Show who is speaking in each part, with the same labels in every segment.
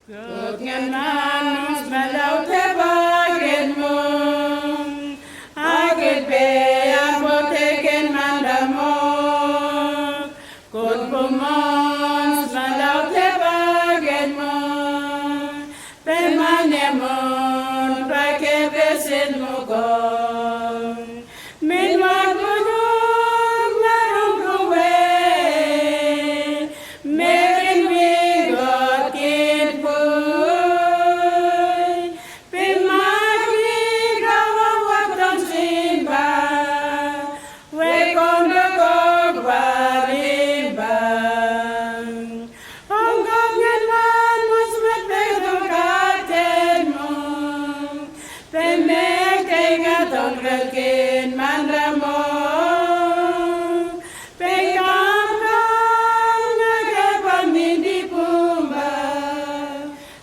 Speaker 1: Gokngan manus malau tebagen mo, agit be aboteken mandamo, kot pumons malau tebagen mo, pemanemon pake besen mo gong, min wagudung marung kuwe, merin wigot kin puy, pimagi gawa wakton simba, wekon dekog barimbang, onggok ngenman musmet bedong katen mo, pemek tengaton kelkin mandamo, pekam nagapang hindi pumba,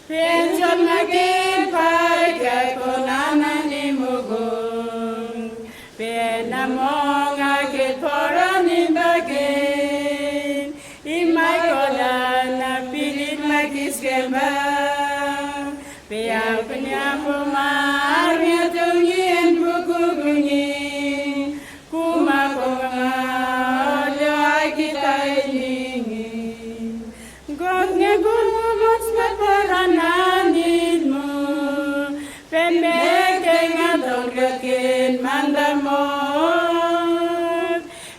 Speaker 1: pension maging pay kakunanan ni mugong, penamong agit poranin bagin, imay ko na pilit magkisgamba, piyaw kanya pumar niya tungin pukugungin, kumakong olyo ay kita ilingin. Gok nga gulumot sa parananin mo, pemek nga tongkakin mandamot,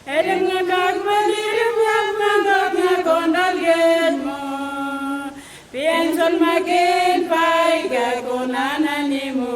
Speaker 1: edeng nga kagmalirim yak mandok nga kondalgen mo, pienson makin pay kakunanan ni mo.